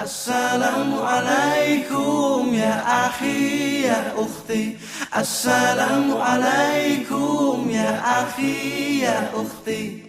Assalamualaikum ya akhi ya ukhti. Assalamualaikum ya akhi ya ukhti.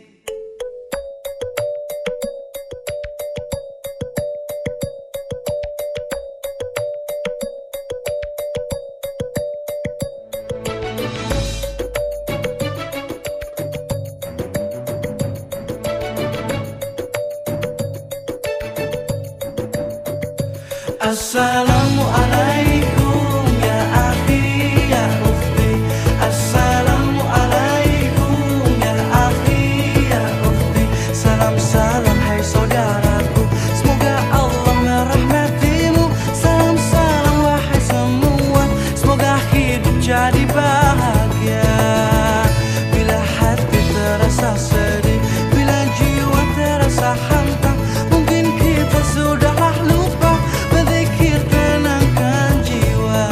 Assalamualaikum ya akhi ya ukhti. Assalamualaikum ya akhi ya ukhti. Salam salam hai saudaraku, semoga Allah merahmatimu. Salam salam wahai semua, semoga hidup jadi bahagia. Bila hati terasa sedih, bila jiwa terasa hantam, mungkin kita sudahlah lupa berzikir tenangkan jiwa.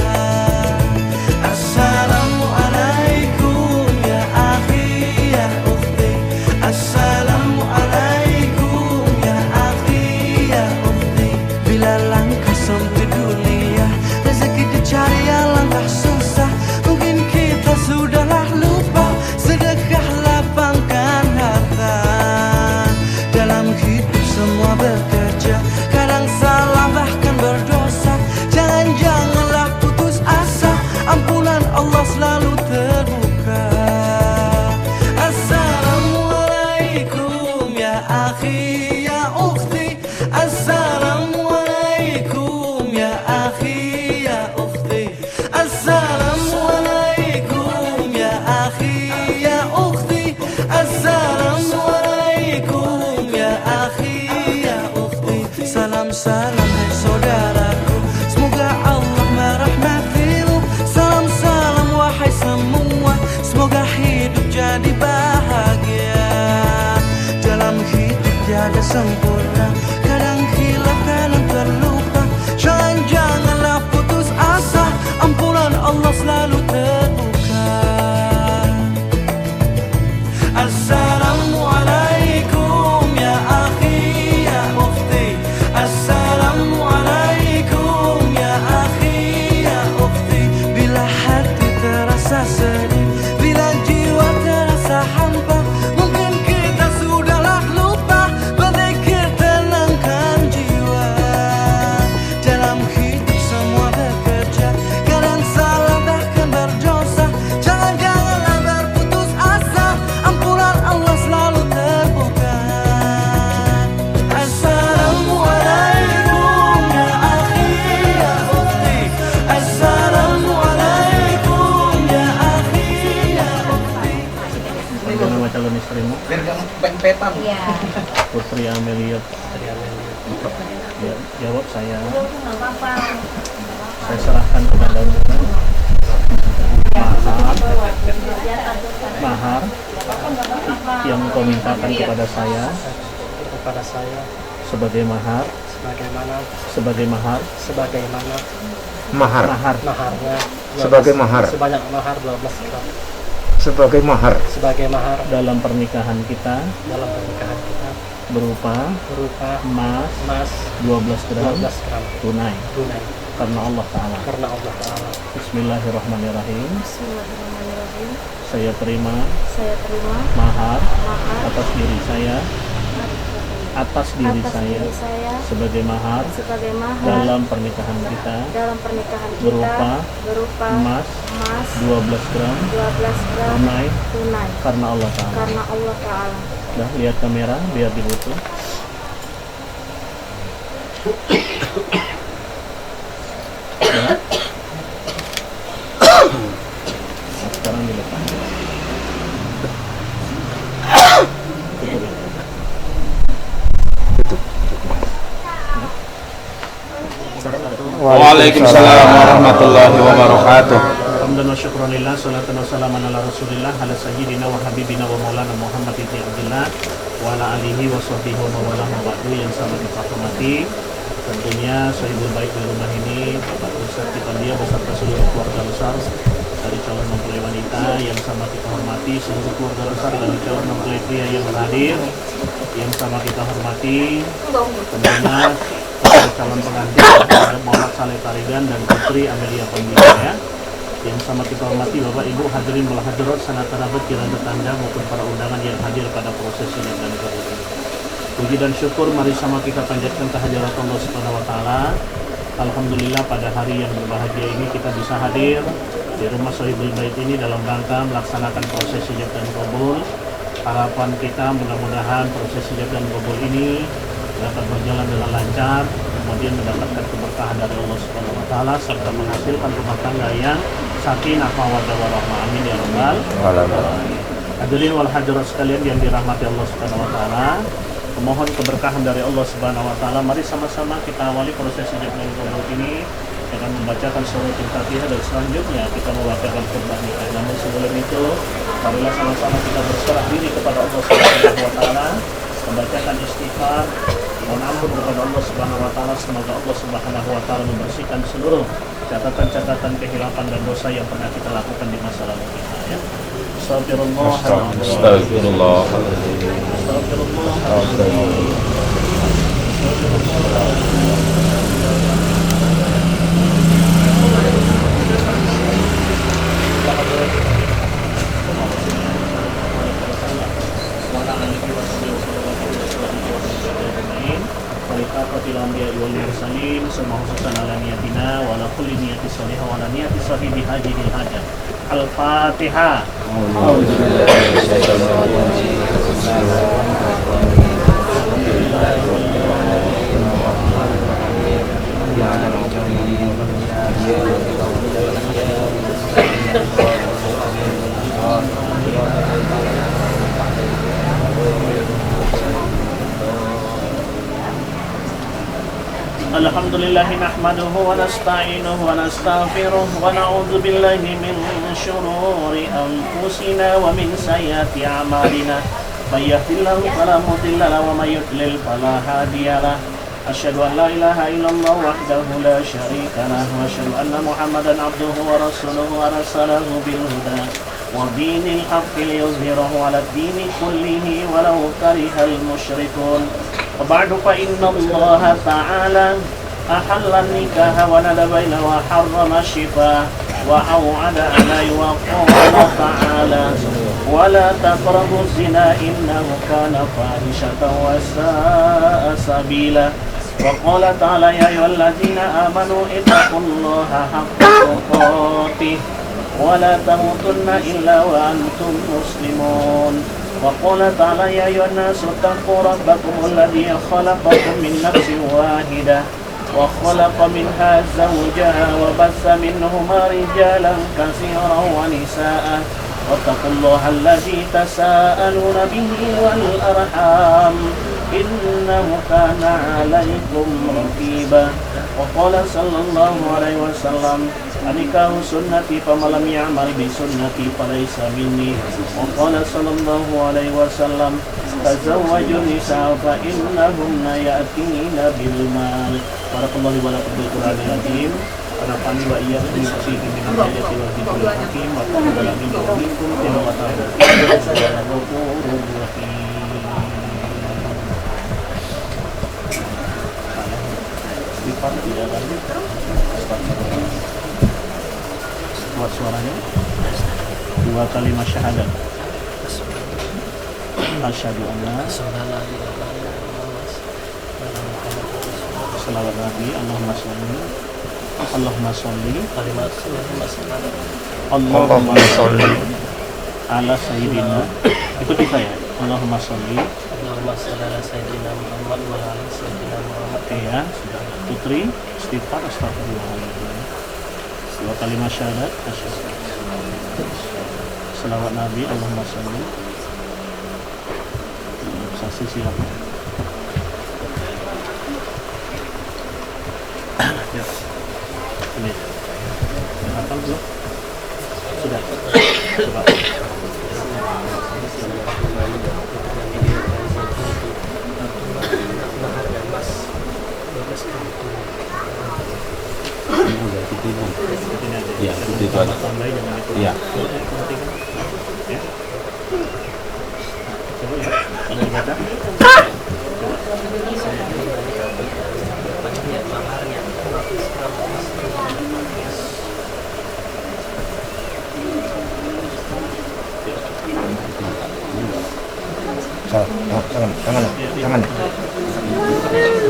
Assalamualaikum ya akhi ya ukhti. Assalamualaikum ya akhi ya ukhti. Bila langkah sempit dunia, rezeki dicari yang langkah susah, mungkin kita sudahlah lupa sedekah lapangkan harta. Dalam hidup semua bekerja, kadang salah bahkan berdosa. Jangan-janganlah putus asa, ampunan Allah selalu terbuka. Assalamualaikum ya akhi ya ukhti. Assalamualaikum ya akhi ya ukhti. Assalamualaikum ya akhi ya ukhti. Assalamualaikum ya akhi ya ukhti. Salam salam hai saudaraku, semoga Allah merahmatimu. Salam salam wahai semua, semoga hidup jadi bahagia. Dalam hidup tiada sempurna, kadang hilaf kadang terlupa. Jangan-janganlah putus asa, ampunan Allah selalu terbuka. Assalamualaikum ya akhi ya ukhti. Assalamualaikum ya akhi ya ukhti. Bila hati terasa sedih, bila jiwa terasa hampa, mungkin kita sudahlah lupa berzikir tenangkan jiwa. Dalam hidup semua bekerja, kadang salah bahkan berdosa. Jangan-janganlah berputus asa, ampunan Allah selalu terbuka. Assalamualaikum ya akhi ya ukhti. Assalamualaikum ya akhi ya ukhti. Siapa nama calon istrimu? Biar gak pempetan. Iya. Putri Amelia. Ya, jawab saya. Nggak apa-apa. Saya serahkan kepadamu mahar yang kau mintakan kepada saya sebagai mahar, sebagaimana Mahar maharnya sebagai mahar sebanyak mahar 12 gram sebagai mahar sebagai mahar dalam pernikahan kita berupa emas emas 12 gram 12 gram tunai tunai karena Allah Ta'ala. Bismillahirrahmanirrahim. Saya terima Saya terima mahar mahar atas diri saya diri saya sebagai mahar sebagai mahar dalam pernikahan kita dalam pernikahan kita berupa emas 12 gram 12 gram tunai tunai karena Allah Ta'ala. karena Allah Ta'ala. Dah lihat kamera biar dibutuh. Ya. Sekarang dilepas. Waalaikumsalam warahmatullahi wabarakatuh. Hamdan wa syukran lillah, salatan wa salaman ala rasulillah, ala sayyidina wa habibina wa maulana Muhammad ibn Abdillah wa ala alihi wa sahbihi wa mawala ba'du. Yang sangat kita hormati, tentunya sahibul baik di rumah ini, Bapak Ustaz kita dia beserta seluruh keluarga besar dari calon mempelai wanita yang sama kita hormati, seluruh keluarga besar dari calon mempelai pria yang hadir yang sama kita hormati, tentunya para calon pengantin ada Muhammad Saleh Tarigan dan Putri Amelia Pembina. Yang sama kita hormati Bapak Ibu hadirin wal hadirat sangat kerabat jiran tetangga maupun para undangan yang hadir pada prosesi dan kabul ini. Puji dan syukur mari sama kita panjatkan kehadirat Allah Subhanahu wa taala. Alhamdulillah pada hari yang berbahagia ini kita bisa hadir di rumah Sohibul Bait ini dalam rangka melaksanakan prosesi hijab dan kabul. Harapan kita mudah-mudahan prosesi hijab dan kabul ini dapat berjalan dengan lancar, kemudian mendapatkan keberkahan dari Allah Subhanahu wa taala serta menghasilkan rumah tangga yang sakinah mawaddah warahmah. Amin ya rabbal alamin. Hadirin wal hadirat sekalian yang dirahmati Allah Subhanahu wa taala, memohon keberkahan dari Allah Subhanahu wa taala. Mari sama-sama kita awali prosesi hijab dan kabul ini dengan membacakan surah Al-Fatihah dan selanjutnya kita membacakan khutbah nikah. Namun sebelum itu, marilah sama-sama kita berserah diri kepada Allah Subhanahu wa taala, membacakan istighfar, mohon ampun kepada Allah Subhanahu wa taala. Semoga Allah Subhanahu wa taala membersihkan seluruh catatan-catatan kehilapan dan dosa yang pernah kita lakukan di masa lalu kita ya. Al-Fatihah. Alhamdulillah nahmaduhu wa nasta'inuhu wa nastaghfiruh wa na'udzu billahi min shururi anfusina wa min sayyiati a'malina. May yahdihillahu fala mudilla lahu wa may yudlil fala hadiya lahu. Asyhadu an la ilaha illallah wahdahu la syarika lahu wa asyhadu anna Muhammadan abduhu wa rasuluhu arsalahu bil huda wa dinil haqqi liyuzhirahu 'ala ad-dini kullihi walau karihal musyrikun. وبعد فإن الله تعالى أحل النكاح ونذبين وحرم الشفاء وأوعد عليه وقال تعالى ولا تقربوا الزنا إنه كان فاحشة وساء سبيلا وقال تعالى يا أيها الذين آمنوا اتقوا الله حق تقاته ولا تموتن إلا وأنتم مسلمون وقال تعالى يا أيها الناس اتقوا ربكم الذي خلقكم من نفس واحدة وخلق منها زوجها وبث منهما رجالا كثيرا ونساء واتقوا الله الذي تساءلون به والأرحام إنه كان عليكم رقيبا وقال صلى الله عليه وسلم النكاح سنتي فمن لم يعمل بسنتي فليس مني وقال صلى الله عليه وسلم تزوجوا النساء فإنهن يأتين بالمال. Barakallahu wa lakum bil Qur'anil azim. Anafani wa iyyakum bi tawfiqin min al-ayati wa dhikril hakim wa taqabbal minni wa minkum tilawatan. Buat suaranya 2 kalimat syahadat. Asyhadu an la Salawat Nabi Allahumma sholli Allahumma sholli ala sayyidina. Ikuti saya. Allahumma sholli ala sayyidina Muhammad wa ala sayyidina Muhammad. Ya, sudah. Putri istighfar astagfirullahaladzim. 2 kalimat syahadat. Salawat Nabi Allahumma sholli. Saksi silakan. Ya. Ini. Hafal belum? Sudah. Coba. Ya, itu aja. Ya. Ya. Coba ya. Ada dibaca? Coba. tangan.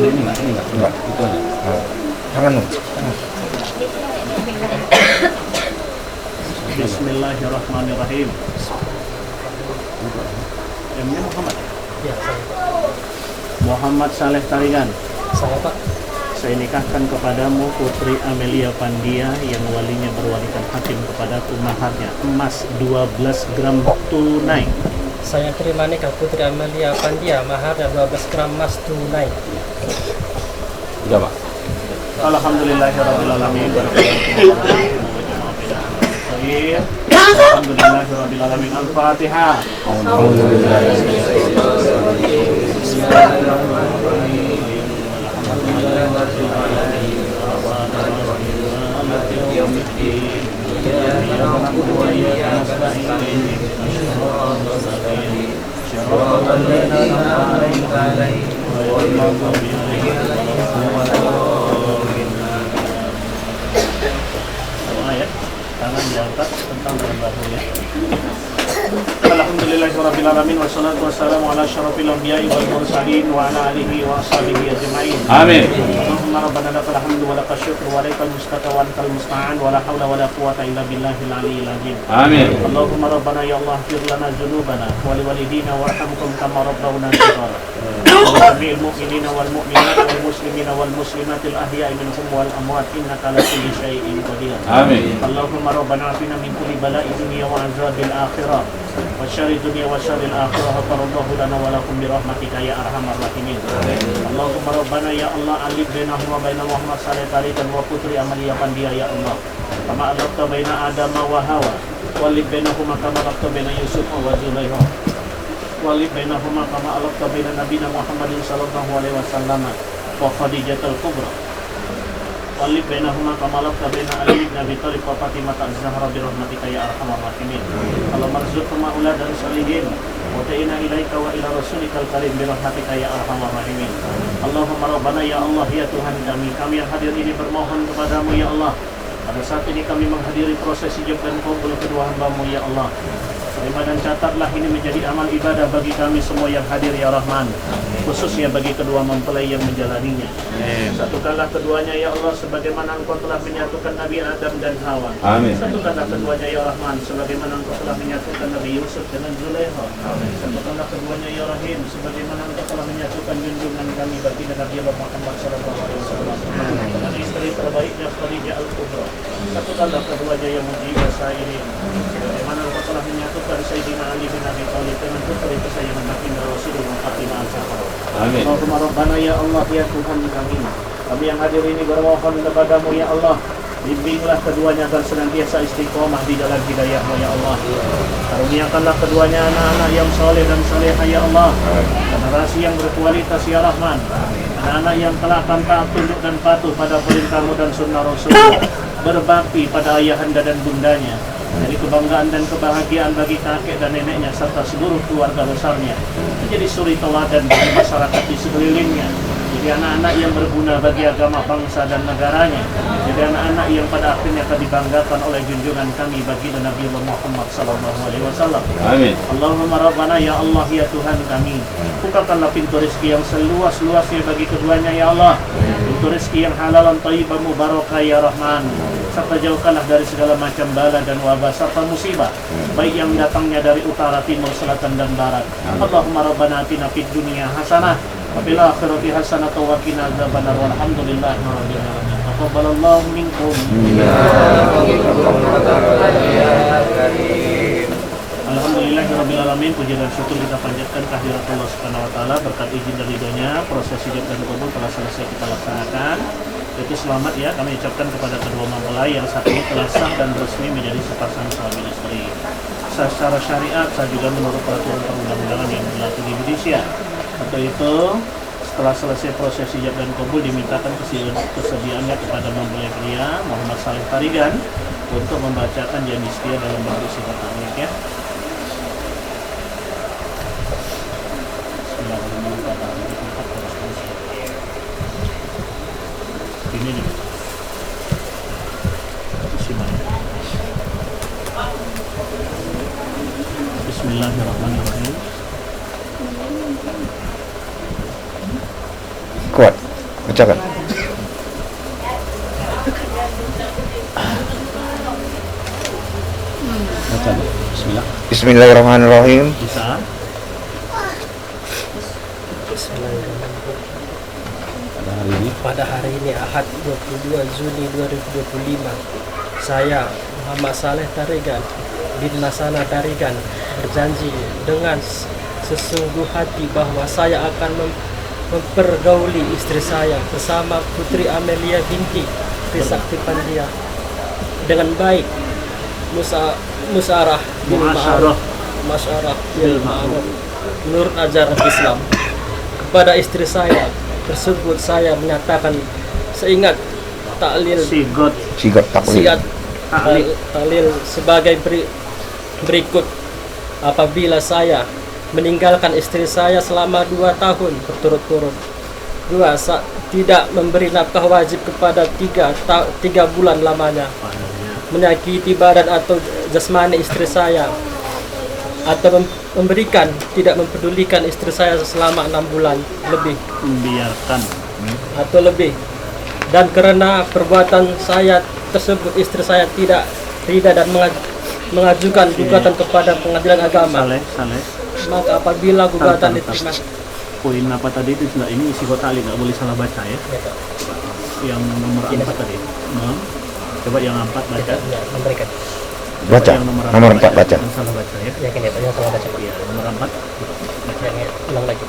Ini enggak, itu aja. Tangan. Bismillahirrahmanirrahim. M-nya Muhammad. Ya, saya Pak. Muhammad Saleh Tarigan. Saya Pak. Saya nikahkan kepadamu Putri Amelia Pandia yang walinya berwalikan hakim kepadaku maharnya emas 12 gram tunai. Saya terima nikah Putri Amelia Pandia, mahar 12 gram emas tunai. Udah, Pak. Alhamdulillahirrahmanirrahim. Alhamdulillahirrahmanirrahim. Al-Fatihah. Ayat tangan diangkat tentang dalam bahunya. Alhamdulillahirabbil alamin wassalatu wassalamu ala asyrafil anbiya'i wal mursalin wa ala alihi wa ashabihi ajma'in. Amin. Allahumma rabbana lakal hamdu wa lakal syukru wa lakal mustaka wa lakal musta'an wa la haula wa la quwwata illa billahil aliyyil azim. Amin. Allahumma rabbana ya Allah ighfir lana dzunubana wa liwalidina warhamhum kama rabbawna shighara. Jami'il mu'minina wal mu'minat wal muslimina wal muslimatil ahya'i minhum wal amwat innaka ala kulli syai'in qadir. Amin. Allahumma rabbana afina min kulli bala'i dunya wa azabil akhirah wa syarri dunya wa syarril akhirah faraddahu lana wa lakum bi rahmatika ya arhamar rahimin. Allahumma rabbana ya Allah alif bainahum wa baina Muhammad sallallahu alaihi wasallam wa Putri Amelia Pandia ya Allah. Kama alaqta baina Adam wa Hawa wa alif bainahuma kama alaqta baina Yusuf wa Zulaikha. Walid bainahuma kama alaqta baina nabiyina Muhammadin sallallahu alaihi wasallam wa Khadijatul Kubra. Walid bainahuma kama alaqta baina Ali bin Abi Thalib wa Fatimah az-Zahra bi rahmatika ya arhamar rahimin. Allahumma arzuqna auladan salihin wa ta'ina ilaika wa ila rasulikal karim bi rahmatika ya arhamar rahimin. Allahumma rabbana ya Allah ya Tuhan kami yang hadir ini bermohon kepadamu ya Allah. Pada saat ini kami menghadiri proses hijab dan qabul kedua hamba-Mu ya Allah. Terima dan catatlah ini menjadi amal ibadah bagi kami semua yang hadir ya Rahman, khususnya bagi kedua mempelai yang menjalaninya. Satukanlah keduanya ya Allah sebagaimana Engkau telah menyatukan Nabi Adam dan Hawa. Amin. Satukanlah keduanya ya Rahman sebagaimana Engkau telah menyatukan Nabi Yusuf dengan Zulaikha. Satukanlah keduanya ya Rahim sebagaimana Engkau telah menyatukan junjungan kami baginda Nabi Muhammad sallallahu alaihi wasallam dengan istri terbaiknya Khadijah Al-Kubra. Satukanlah keduanya yang mujibah sairin sebagaimana Engkau telah menyatukan Sayyidina Ali bin Abi Thalib dengan putri kesayangan baginda Rasulullah Fatimah Az-Zahra. Amin. Allahumma rabbana ya Allah ya Tuhan kami yang hadir ini bermohon kepadamu ya Allah, bimbinglah keduanya agar senantiasa istiqomah di jalan hidayah-Mu ya Allah. Karuniakanlah keduanya anak-anak yang saleh dan salehah ya Allah, generasi yang berkualitas ya Rahman, anak-anak yang kelak akan taat tunduk dan patuh pada perintah-Mu dan sunnah Rasulullah, berbakti pada ayahanda dan bundanya, jadi kebanggaan dan kebahagiaan bagi kakek dan neneknya serta seluruh keluarga besarnya, menjadi suri teladan bagi masyarakat di sekelilingnya, jadi anak-anak yang berguna bagi agama bangsa dan negaranya, jadi anak-anak yang pada akhirnya akan dibanggakan oleh junjungan kami baginda Nabi Muhammad sallallahu alaihi wasallam. Amin. Allahumma rabbana ya Allah ya Tuhan kami, bukakanlah pintu rezeki yang seluas-luasnya bagi keduanya ya Allah, pintu rezeki yang halal thayyibah mubarakah ya Rahman, serta jauhkanlah dari segala macam bala dan wabah serta musibah, baik yang datangnya dari utara, timur, selatan dan barat. Allahumma rabbana atina fid dunya hasanah wa fil akhirati hasanah wa qina adzabannar walhamdulillahi rabbil alamin. Taqabbalallahu minkum. Alhamdulillahirabbil alamin. Puji dan syukur kita panjatkan kehadirat Allah Subhanahu wa taala. Berkat izin dan ridhonya proses hijab dan qabul telah selesai kita laksanakan. Itu selamat ya kami ucapkan kepada kedua mempelai yang saat ini telah sah dan resmi menjadi sepasang suami istri. Secara syariat sah juga menurut peraturan perundang-undangan yang berlaku di Indonesia. Untuk itu setelah selesai proses hijab dan qabul dimintakan kesediaannya kepada mempelai pria Muhammad Saleh Tarigan untuk membacakan janji setia dalam bentuk sifat amik ya. Ini nih. Bismillahirrahmanirrahim. Kuat. Bacakan. Baca. Bismillah. Bisa. Bismillahirrahmanirrahim. Pada hari ini Ahad 22 Juni 2025, saya Muhammad Saleh Tarigan bin Nasana Tarigan berjanji dengan sesungguh hati bahwa saya akan mempergauli istri saya bersama Putri Amelia binti Trisakti Pandia dengan baik, musyarah bil ma'ruf menurut ajaran Islam. Kepada istri saya tersebut saya menyatakan seingat taklil Sigat taklil. taklil sebagai berikut. Apabila saya meninggalkan istri saya selama 2 tahun berturut-turut, 2. Tidak memberi nafkah wajib kepada 3 bulan lamanya, menyakiti badan atau jasmani istri saya, atau tidak mempedulikan istri saya selama 6 bulan lebih Membiarkan. atau lebih, dan karena perbuatan saya tersebut istri saya tidak rida dan mengajukan gugatan kepada pengadilan agama. Saleh. Maka apabila gugatan Bentar. diterima, Poin apa tadi itu sudah ini isi kota nggak boleh salah baca ya. Yang nomor 4 tadi. Coba yang 4 baca. memberikan. Baca. Yang Nomor 4 baca. Yang salah baca ya. Yakin ya, yang salah baca. Iya, nomor 4. Yang ulang lagi.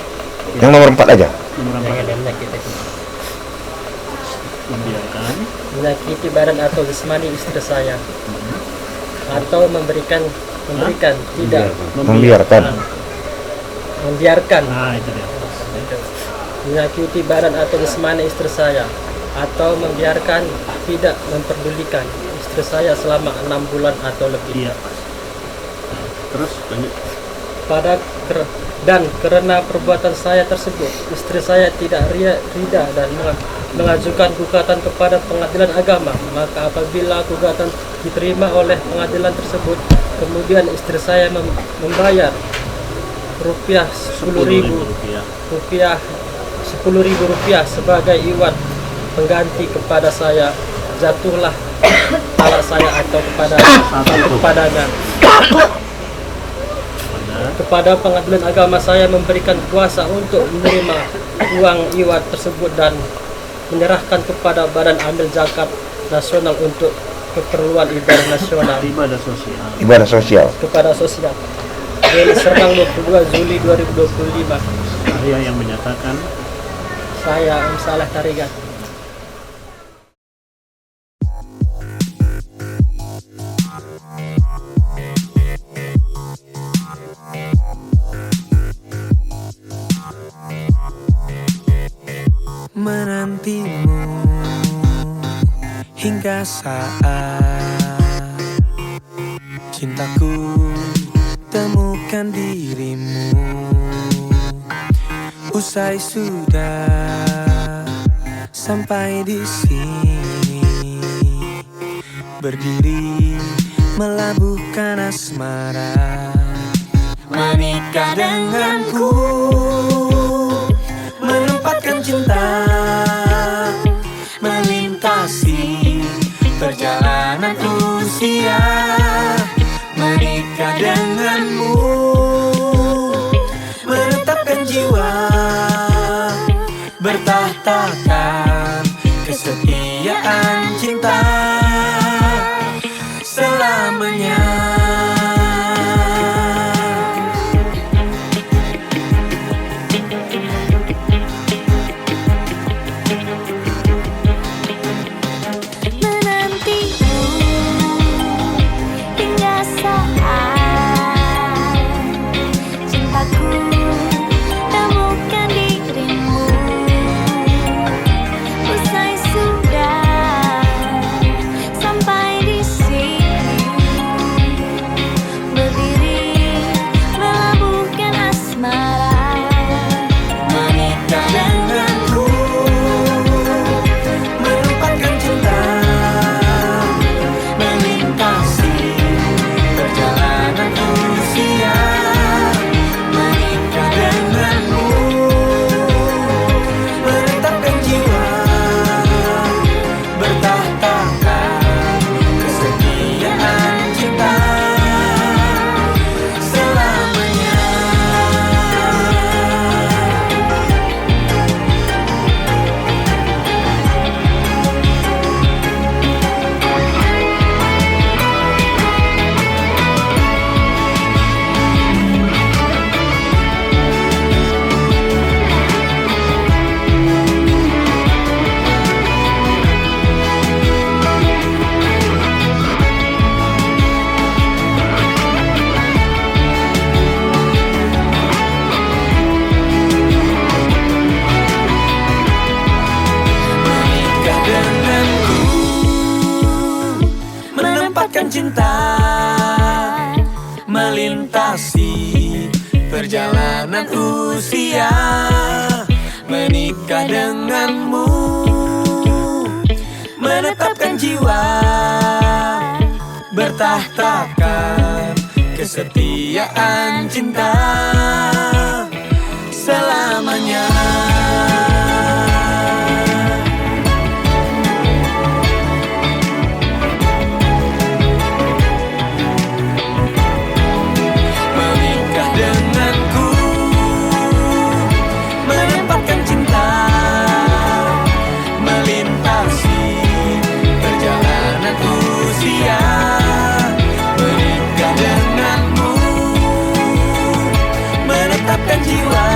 Yang nomor 4 aja. Nomor 4. Yang ada menyakiti. Membiarkan. Menyakiti badan atau jasmani istri saya, atau tidak membiarkan Nah, itu dia. menyakiti badan atau jasmani istri saya, atau membiarkan tidak memperdulikan istri saya selama 6 bulan atau lebih. Iya. Terus lanjut. Dan karena perbuatan saya tersebut istri saya tidak rida dan mengajukan gugatan kepada pengadilan agama, maka apabila gugatan diterima oleh pengadilan tersebut, kemudian istri saya membayar rupiah 10.000 rupiah sebagai iwat pengganti kepada saya, jatuhlah talak saya atau kepada pengadilan agama saya memberikan kuasa untuk menerima uang iwat tersebut dan menyerahkan kepada Badan Amil Zakat Nasional untuk keperluan ibadah nasional, Ibadah sosial. kepada sosial. Dari Serang 22 Juli 2025, Saya yang menyatakan saya Saleh Tarigan. Menantimu hingga saat cintaku temukan dirimu. Usai sudah sampai di sini, berdiri melabuhkan asmara. Menikah denganku, menempatkan cinta, melintasi perjalanan usia. Menikah denganmu, menetapkan jiwa, bertahtakan kesetiaan cinta selamanya. cinta, melintasi perjalanan usia, menikah denganmu, menetapkan jiwa, bertahtakan kesetiaan cinta selamanya. Menikah denganku, menempatkan cinta, melintasi perjalanan usia, menikah denganmu, menetapkan jiwa,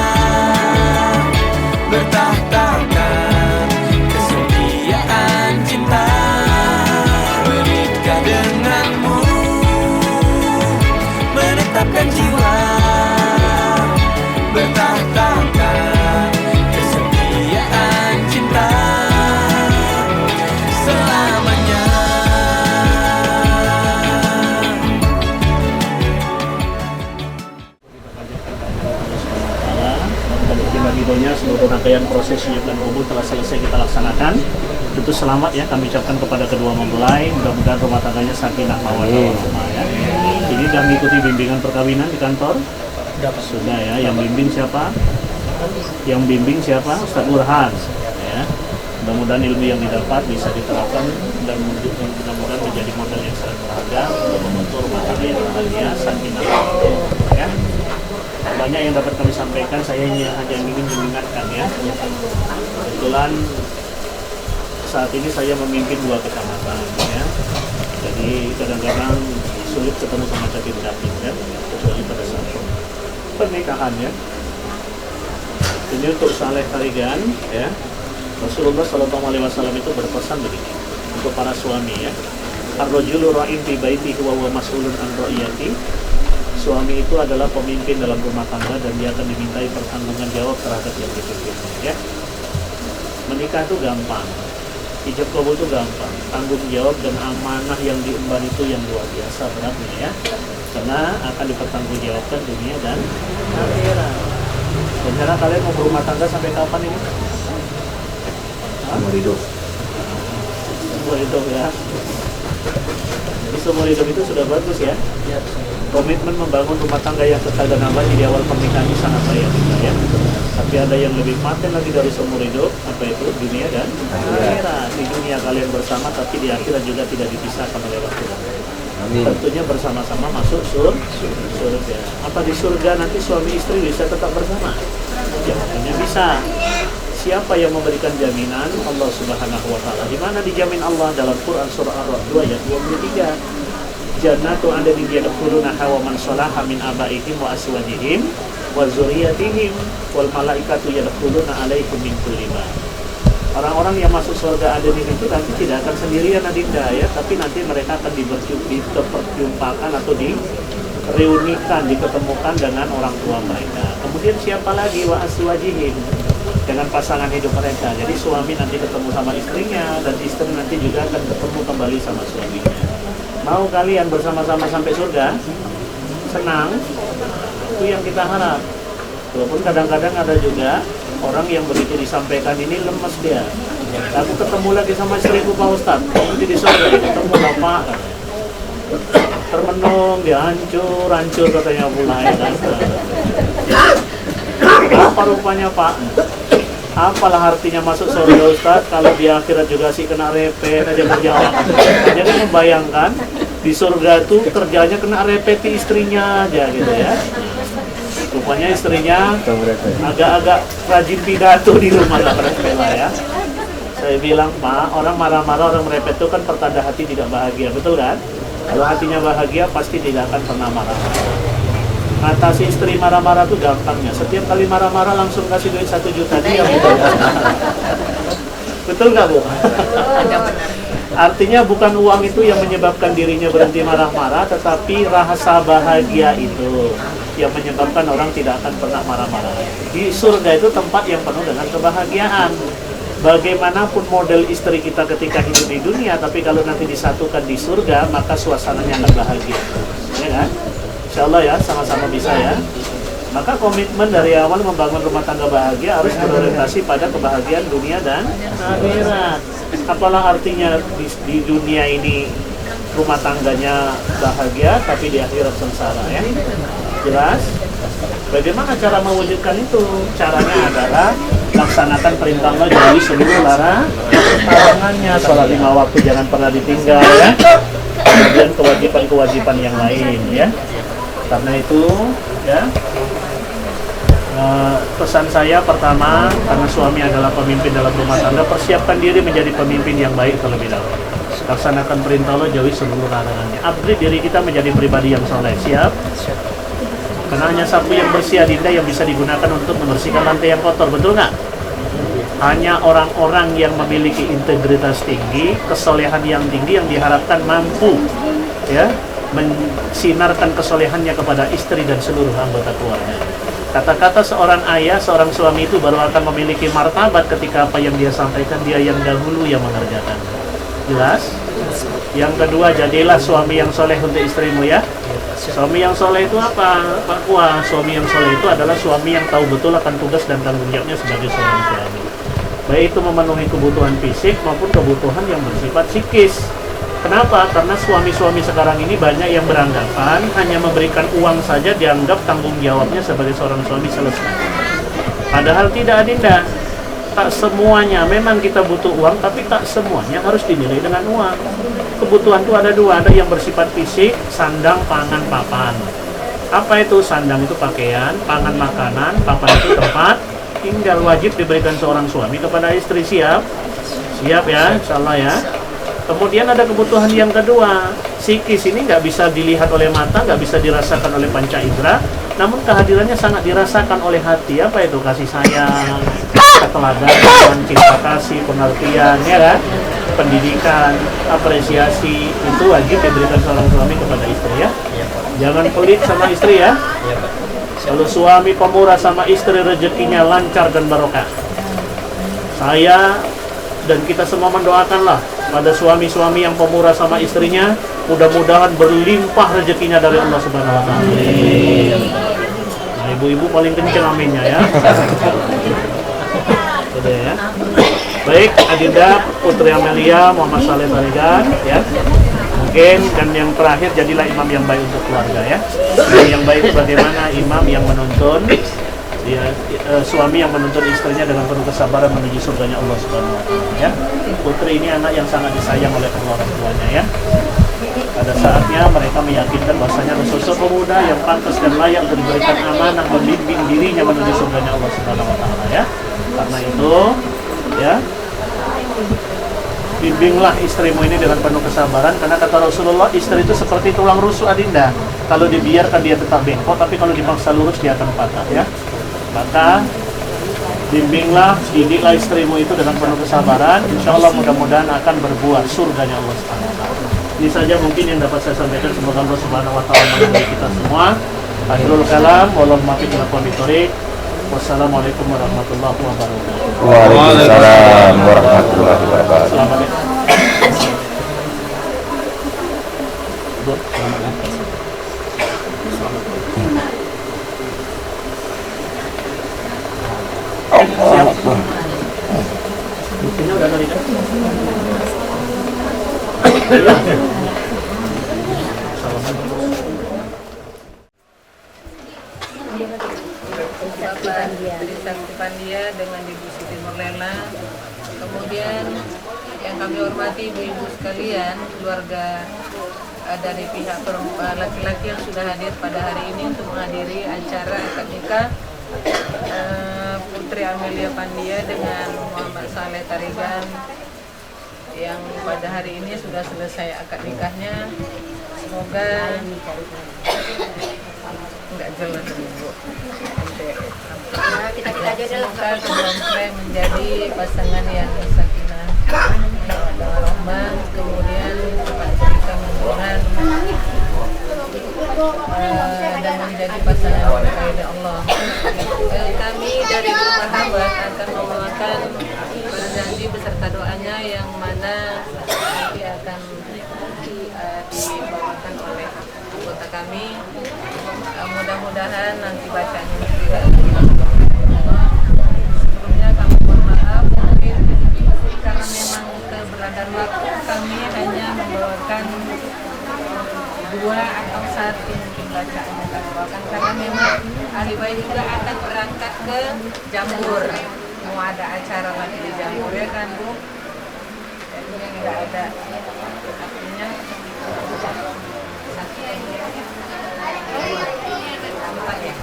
bertahtakan kesetiaan cinta. Menikah denganmu, menetapkan jiwa, bertahtakan kesetiaan cinta selamanya. Dan tiba ridhonya seluruh rangkaian proses sujud dan kubur telah selesai kita laksanakan. Tentu selamat ya kami ucapkan kepada kedua mempelai. Mudah-mudahan rumah tangganya sakinah mawaddah warahmah ya. Ini sudah mengikuti bimbingan perkawinan di kantor? Sudah ya. Yang bimbing siapa? Yang bimbing siapa? Ustaz Burhan ya. Mudah-mudahan ilmu yang didapat bisa diterapkan dan mudah-mudahan menjadi modal yang sangat berharga untuk membentuk rumah tangga yang bahagia, sakinah mawaddah ya. Banyak yang dapat kami sampaikan, saya hanya ingin mengingatkan ya. Kebetulan saat ini saya memimpin 2 kecamatan ya. Jadi kadang-kadang sulit ketemu sama Catim Dapil ya, kecuali pada saat pernikahan ya. Ini untuk Saleh Tarigan ya. Rasulullah SAW itu berpesan begini untuk para suami ya. Ar-rajulu ra'in fi baitihi wa huwa mas'ulun an ra'iyati. Suami itu adalah pemimpin dalam rumah tangga dan dia akan dimintai pertanggungan jawab terhadap yang dipimpinnya ya. Menikah itu gampang, ijab kabul itu gampang, tanggung jawab dan amanah yang diemban itu yang luar biasa beratnya ya, karena akan dipertanggungjawabkan dunia dan akhirat. Rencana kalian mau berumah tangga sampai kapan ini? Umur hidup. Umur hidup ya. Umur hidup itu sudah bagus ya. Komitmen membangun rumah tangga yang kekal dan abadi di awal pernikahan ini sangat baik ya. Tapi ada yang lebih paten lagi dari seumur hidup, apa itu? Dunia dan akhirat. Di dunia kalian bersama, tapi di akhirat juga tidak dipisahkan oleh waktu. Amin. Tentunya bersama-sama masuk surga. Apa di surga nanti suami istri bisa tetap bersama? Ya, makanya bisa. Siapa yang memberikan jaminan? Allah Subhanahu wa taala. Di mana dijamin Allah? Dalam Quran surah Ar-Ra'd 2 ayat 23. Jannatu adnin yadkhulunaha wa man salaha min abaihim wa azwajihim wa dzurriyyatihim wal malaikatu yadkhuluna 'alaihim min kulli bab. Orang-orang yang masuk surga adnin itu nanti tidak akan sendirian adinda ya, tapi nanti mereka akan diperjumpakan atau direunikan, diketemukan dengan orang tua mereka. Kemudian siapa lagi? Wa azwajihim, dengan pasangan hidup mereka. Jadi suami nanti ketemu sama istrinya dan istri nanti juga akan ketemu kembali sama suaminya. Mau kalian bersama-sama sampai surga? Senang? Itu yang kita harap. Walaupun kadang-kadang ada juga orang yang begitu disampaikan ini lemes dia. Aku ketemu lagi sama istriku Pak Ustadz, nanti di surga ketemu Bapak. Termenung, dia hancur katanya pula ya kan. Apa rupanya Pak? Apalah artinya masuk surga Ustaz kalau di akhirat juga sih kena repet aja berjawab. Jadi membayangkan di surga tuh kerjanya kena repeti istrinya aja gitu ya. Rupanya istrinya agak-agak rajin pidato di rumah lah ya. Saya bilang Pak, orang marah-marah, orang merepet itu kan pertanda hati tidak bahagia, betul kan? Kalau hatinya bahagia pasti tidak akan pernah marah-marah. Atasi istri marah-marah tuh gampangnya. Setiap kali marah-marah langsung kasih duit 1 juta dia. Betul nggak Bu? Artinya bukan uang itu yang menyebabkan dirinya berhenti marah-marah, tetapi rasa bahagia itu yang menyebabkan orang tidak akan pernah marah-marah. Di surga itu tempat yang penuh dengan kebahagiaan. bagaimanapun model istri kita ketika hidup di dunia, tapi kalau nanti disatukan di surga, maka suasananya akan bahagia. Ya kan? Insya Allah ya, sama-sama bisa ya. Maka komitmen dari awal membangun rumah tangga bahagia harus berorientasi pada kebahagiaan dunia dan akhirat. Apalah artinya di dunia ini rumah tangganya bahagia, tapi di akhirat sengsara ya. Jelas? Bagaimana cara mewujudkan itu? Caranya adalah laksanakan perintah Allah, jauhi seluruh larangannya. Sholat 5 waktu jangan pernah ditinggal ya. Kemudian kewajiban-kewajiban yang lain ya. Karena itu ya, pesan saya pertama, karena suami adalah pemimpin dalam rumah tangga, persiapkan diri menjadi pemimpin yang baik terlebih dahulu. Laksanakan perintah Allah, jauhi seluruh larangannya. Upgrade diri kita menjadi pribadi yang soleh. Siap? Karena hanya sapu yang bersih adinda yang bisa digunakan untuk membersihkan lantai yang kotor, betul nggak? Hanya orang-orang yang memiliki integritas tinggi, kesolehan yang tinggi yang diharapkan mampu ya mensinarkan kesolehannya kepada istri dan seluruh anggota keluarga. Kata-kata seorang ayah, seorang suami itu baru akan memiliki martabat ketika apa yang dia sampaikan dia yang dahulu yang mengerjakan. Jelas? Yang kedua, jadilah suami yang soleh untuk istrimu ya. Suami yang soleh itu apa, Pak Kua? Suami yang soleh itu adalah suami yang tahu betul akan tugas dan tanggung jawabnya sebagai seorang suami. Baik itu memenuhi kebutuhan fisik maupun kebutuhan yang bersifat psikis. Kenapa? Karena suami-suami sekarang ini banyak yang beranggapan hanya memberikan uang saja dianggap tanggung jawabnya sebagai seorang suami selesai. Padahal tidak, adinda. Tak semuanya, memang kita butuh uang, tapi tak semuanya harus dinilai dengan uang. Kebutuhan itu ada dua, ada yang bersifat fisik, sandang, pangan, papan. Apa itu? Sandang itu pakaian, pangan makanan, papan itu tempat tinggal. Wajib diberikan seorang suami kepada istri. Siap? Siap ya, insyaallah ya. Kemudian ada kebutuhan yang kedua, psikis. Ini nggak bisa dilihat oleh mata, nggak bisa dirasakan oleh panca indera, namun kehadirannya sangat dirasakan oleh hati. Apa itu? Kasih sayang, keteladanan, cinta kasih, pengertian, ya kan? Pendidikan, apresiasi, itu wajib diberikan seorang suami kepada istri ya. Jangan pelit sama istri ya. Kalau suami pemurah sama istri, rezekinya lancar dan barokah. Saya dan kita semua mendoakanlah pada suami-suami yang pemurah sama istrinya, mudah-mudahan berlimpah rezekinya dari Allah Subhanahu wa taala. Nah, ibu-ibu paling kenceng aminnya ya. Sudah ya. Baik, adinda Putri Amelia Muhammad Saleh Tarigan ya. Mungkin dan yang terakhir, jadilah imam yang baik untuk keluarga ya. Yang baik itu bagaimana? Imam yang menuntun ya, suami yang menuntun istrinya dengan penuh kesabaran menuju surganya Allah Subhanahu wa taala ya. Putri ini anak yang sangat disayang oleh kedua orang tuanya ya. Pada saatnya mereka meyakinkan bahwasanya sosok pemuda yang pantas dan layak untuk diberikan amanah membimbing dirinya menuju surganya Allah Subhanahu wa taala ya. Karena itu ya, bimbinglah istrimu ini dengan penuh kesabaran, karena kata Rasulullah, istri itu seperti tulang rusuk adinda. Kalau dibiarkan dia tetap bengkok, tapi kalau dipaksa lurus dia akan patah ya. Maka bimbinglah, didiklah istrimu itu dengan penuh kesabaran. Insya Allah mudah-mudahan akan berbuah surganya Allah Subhanahu wa taala. Ini saja mungkin yang dapat saya sampaikan. Semoga Allah Subhanahu wa taala memberkati kita semua. Akhirul kalam, wallahu muwaffiq ila aqwamit thoriq. Wassalamualaikum warahmatullahi wabarakatuh. Waalaikumsalam warahmatullahi wabarakatuh. Selamat ya. Siap. Buktinya udah tadi kan? Bapak Trisakti Pandia dengan Ibu Siti Nurlela. Kemudian yang kami hormati ibu-ibu sekalian, keluarga dari pihak laki-laki yang sudah hadir pada hari ini untuk menghadiri acara akad nikah Putri Amelia Pandia dengan Muhammad Saleh Tarigan yang pada hari ini sudah selesai akad nikahnya. Semoga enggak jelas ibu. Semoga kedua mempelai menjadi pasangan yang sakinah warahmah, kemudian memberikan hubungan dan menjadi pasangan yang diridhai Allah. Kami dari Rumah Habat akan membawakan perjanjian Alhamdulillah nanti akan dibawakan oleh anggota kami. Mudah-mudahan nanti bacanya tidak sebelumnya kami mohon maaf mungkin karena memang keberadaan waktu kami hanya membawakan 2 atau 1 mungkin bacaannya kami bawakan karena memang ahli bayi juga akan berangkat ke Jambur, mau ada acara lagi di Jambur ya kan Bu, jadinya nggak ada artinya gampang ya.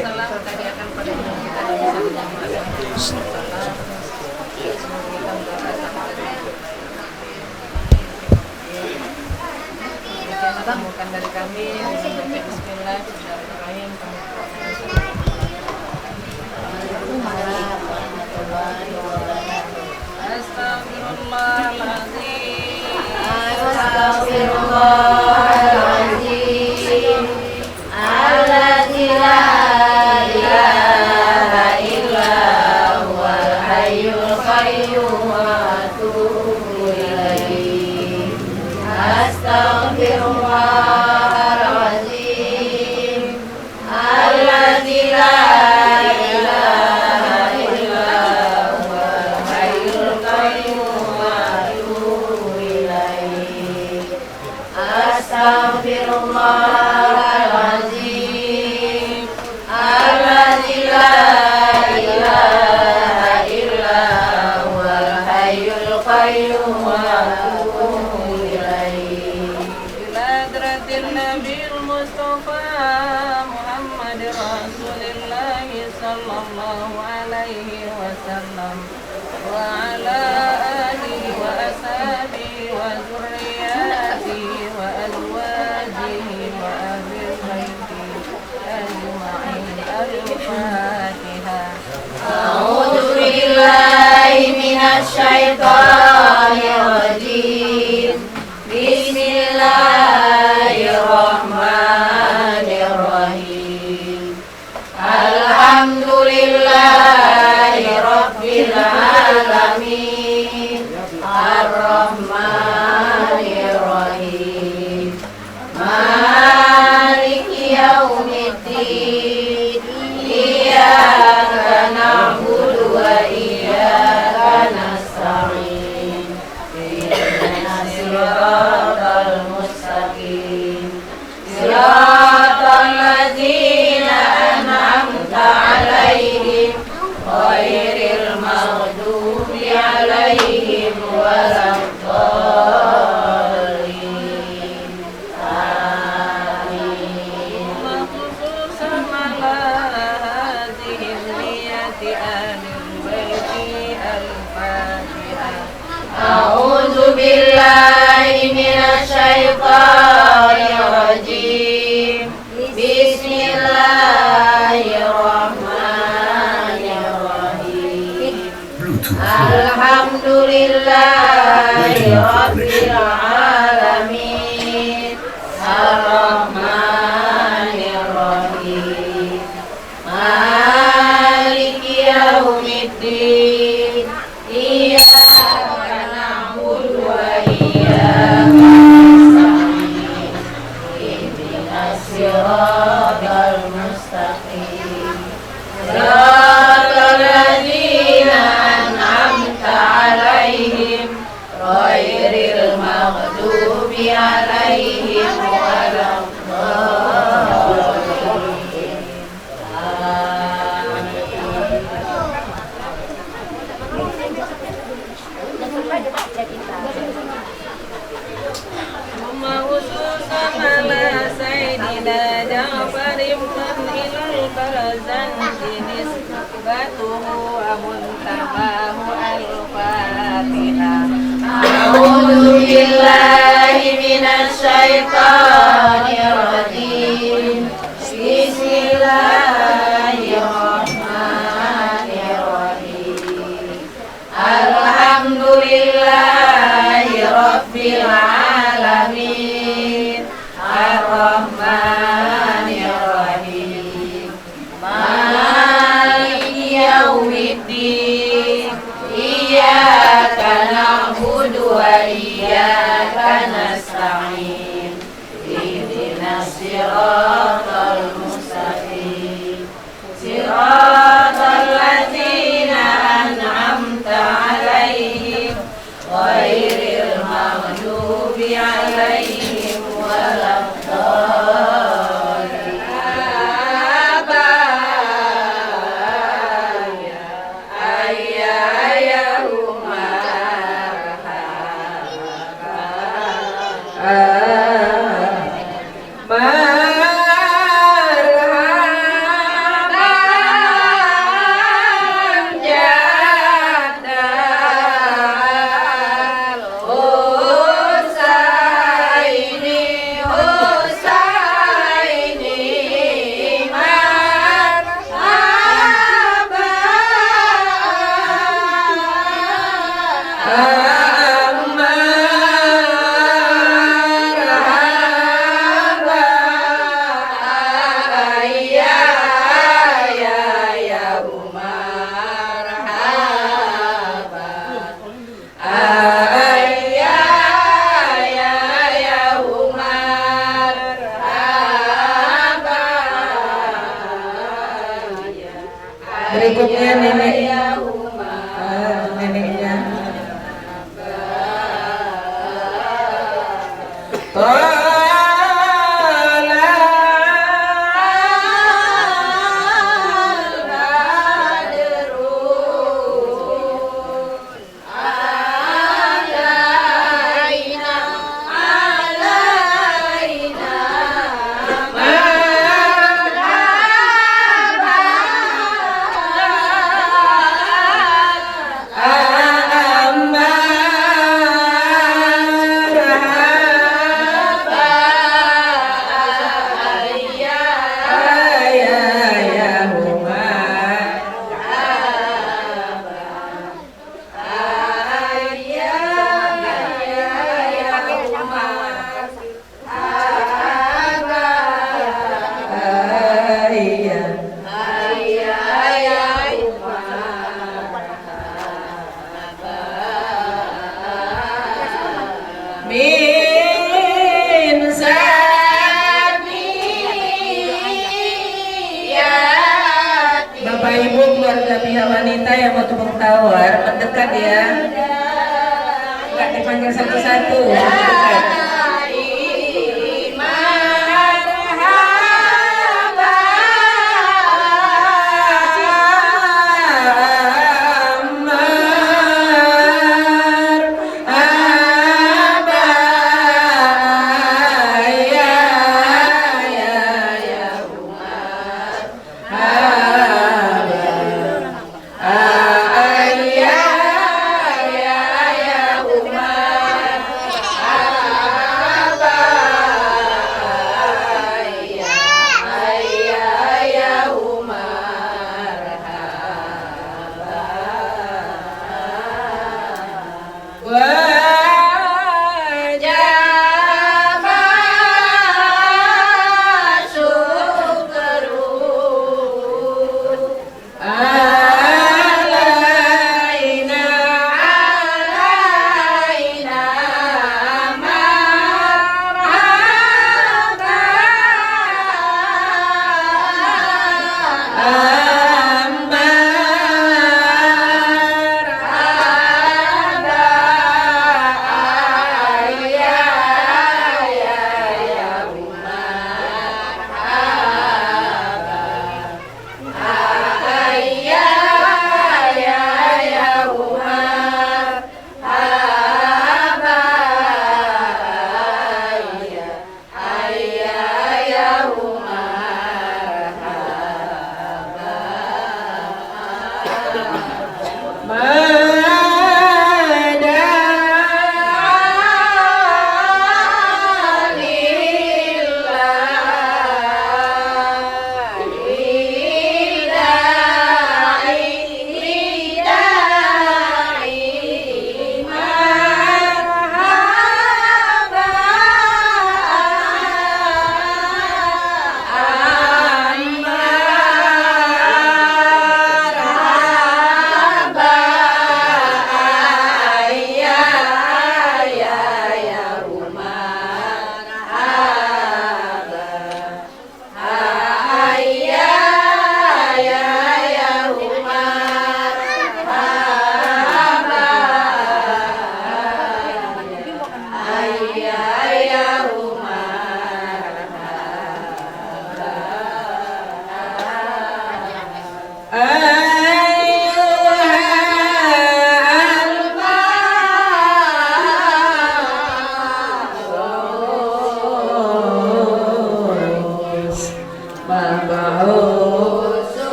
Salam tadi akan pada kita bisa menyampaikan salam. Temukan dari kami Bismillahirrahmanirrahim. Astagfirullahaladzim alladzi la ilaha illa huwal hayyul qayyum wa atubu ilaihi. Astagfirullahaladzim alladzi la ilaha illa huwal hayyul qayyum wa atubu ilaihi. Astagfirullahaladzim alladzi la ilaha illa huwal hayyul qayyum wa atubu ilaihi. Ila hadratin Nabil Mustafa Muhammad Rasulullah sallallahu alaihi wasallam wa ala alihi wa ashabihi wa zurriyatihi wa azwajihi wa ahli baiti ajma'in. Al-Fatihah. A'udzu billahi minasy syaithanir rajim. Bismillahirrahmanirrahim. Alhamdulillahi rabbil alamin. Ar-Rahmanir Rahim. Maliki yaumiddin. Iyyaka na'budu wa iyyaka nasta'in. Ihdinas siratal mustaqim. Siratal ladzina an'amta 'alaihim ghairil maghdubi 'alaihim waladdallin. Amin. Khususan ala hadhihi niyati ahlil baiti. Al-Fatihah. A'udzu billahi minasy syaithanir rajim. Bismillahirrahmanirrahim. Alhamdulillahi rabbil alamin. Ar-Rahmanir Rahim. Maliki yaumiddin. Iyyaka na'budu wa iyyaka nasta'in. Ihdinas siratal mustaqim. Siratal ladzina an'amta 'alaihim ghairil maghdubi 'alaihim waladdallin. Allahumma khususan ala Sayyidina Ja'far ibn ilal Barzanji nisbatuhu wa muntabahu. Al-Fatihah. A'udzu billahi minasy syaithanir rajim. Bismillahirrahmanirrahim. Alhamdulillahi rabbil alamin. Ar-Rahmanir Rahim. Maliki Berikutnya neneknya. Bapak Ibu keluarga pihak wanita yang mau tepuk tawar mendekat ya, nggak dipanggil satu-satu, mendekat.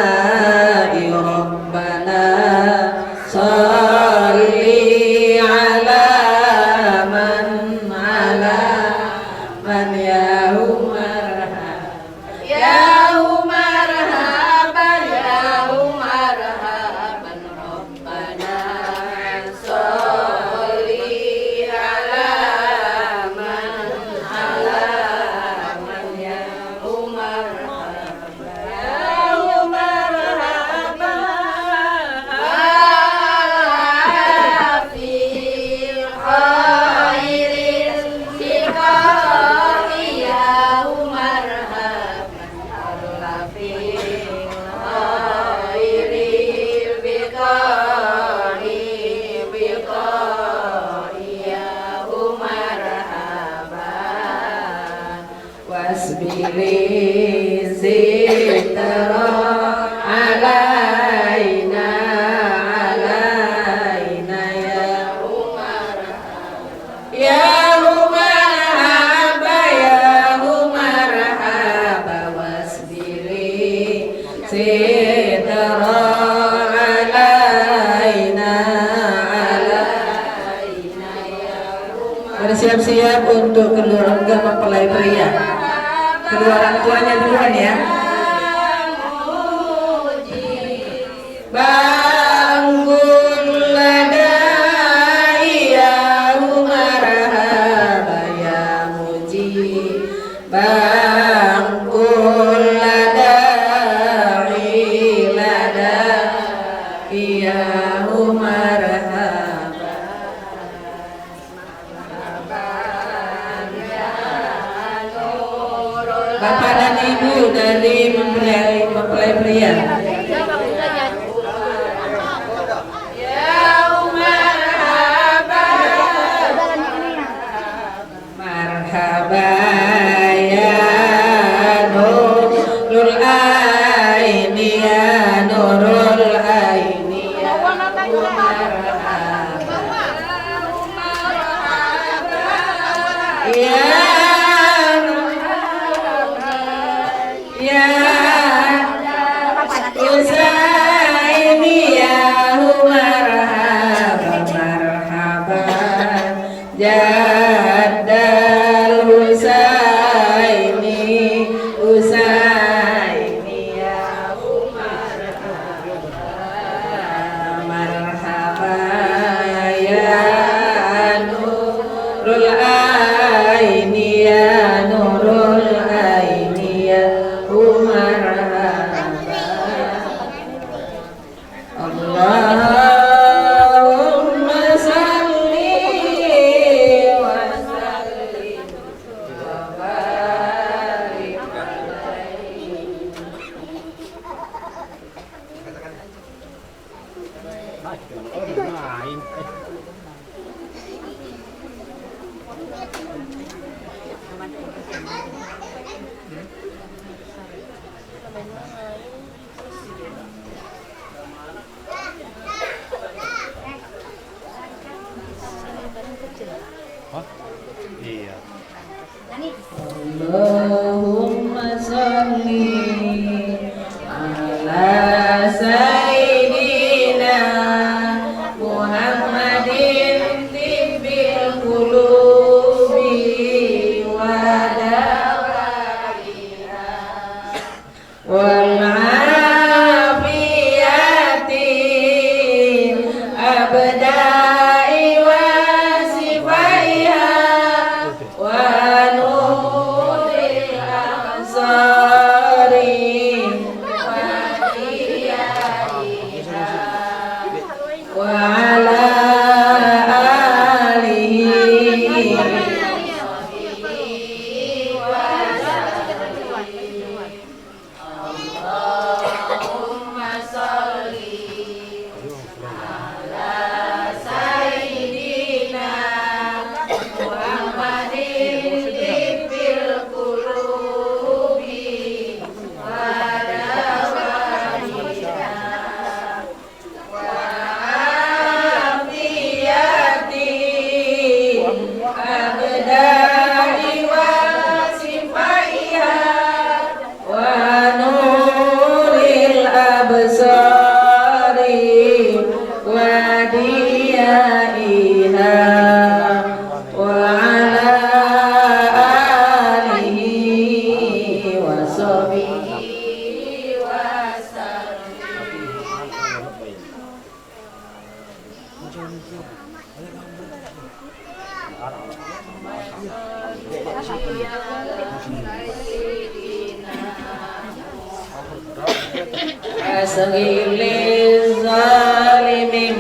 wajtimai Rabbana salli ala man ya marhaban Rabbana salli ala man ya wasbili zitra alaina ya marhaba wasbili zitra alaina bersiap-siap untuk keluarga mempelai pria. Kedua orang tuanya duluan ya. Bangun ladai ya marhaba ya muji. Bangun ladai ya marhaba. Bapak dan Ibu dari mempelai pria. Marhaba ya nurul aini ya nurul aini ya Husaini ya marhaban jaddal Husaini ya marhaban ya nurul aini ya nurul aini ya Allahumma salli wa sallim wa barik alaihi. Iya. Allahumma salli ala sayyidina Muhammadin tibbil qulubi wa dawaiha wal afiyati abda'i wa sifaiha wa nuril absari wa diyaiha wa ala alihi wa sahbihi. sahbihi Asghil zalimin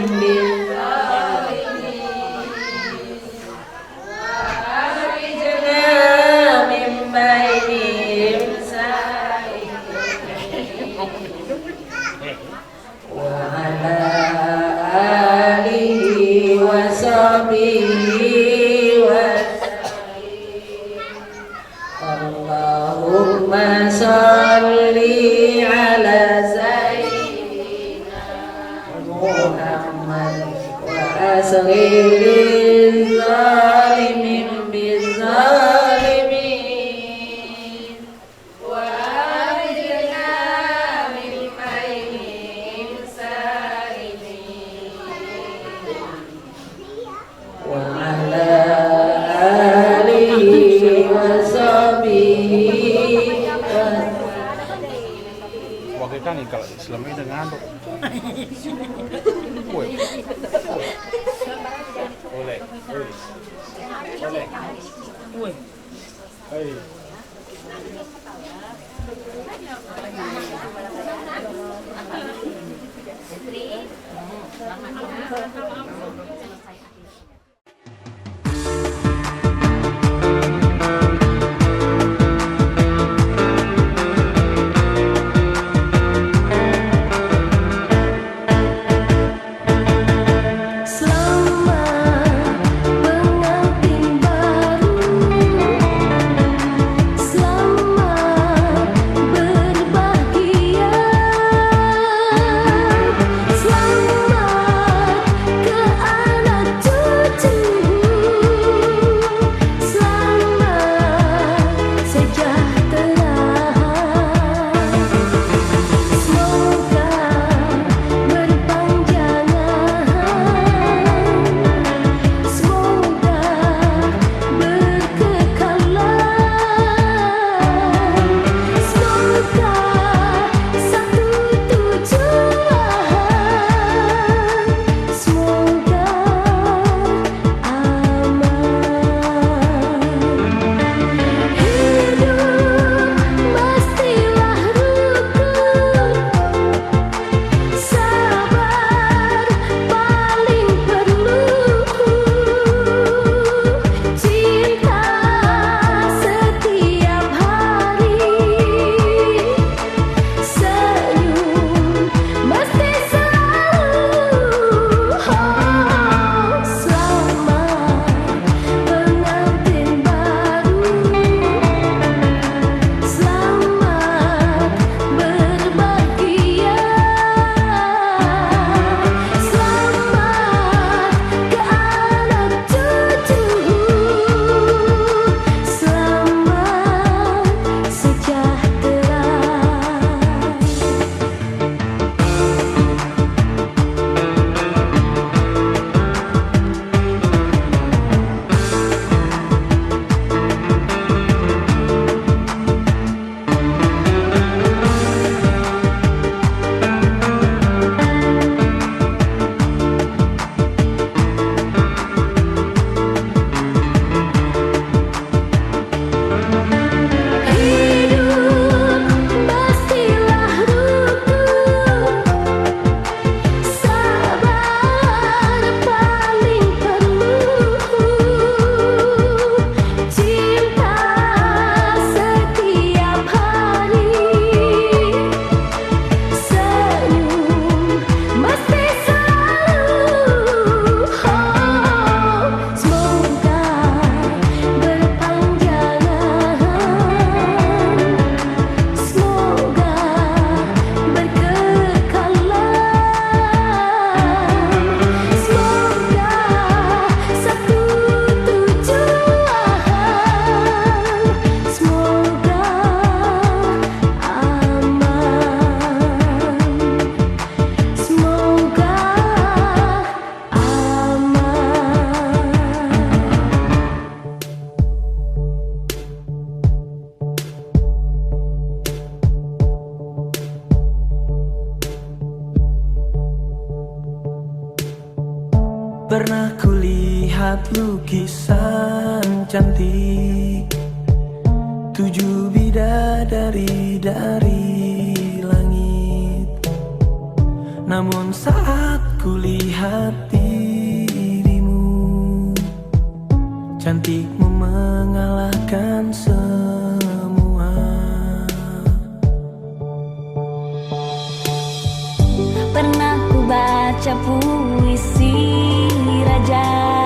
Allahumma salli ala Sayyidina Muhammad wa asghil zalimin bizzalimin wa ajirna min bainihim salimin wa ala alihi wa sahbihi Wakil kan kalau Islam ini dengan boleh. Selamat Pernah kulihat lukisan cantik, 7 bidadari dari langit. Namun saat kulihat dirimu, cantikmu mengalahkan semua. Pernah ku baca puisi raja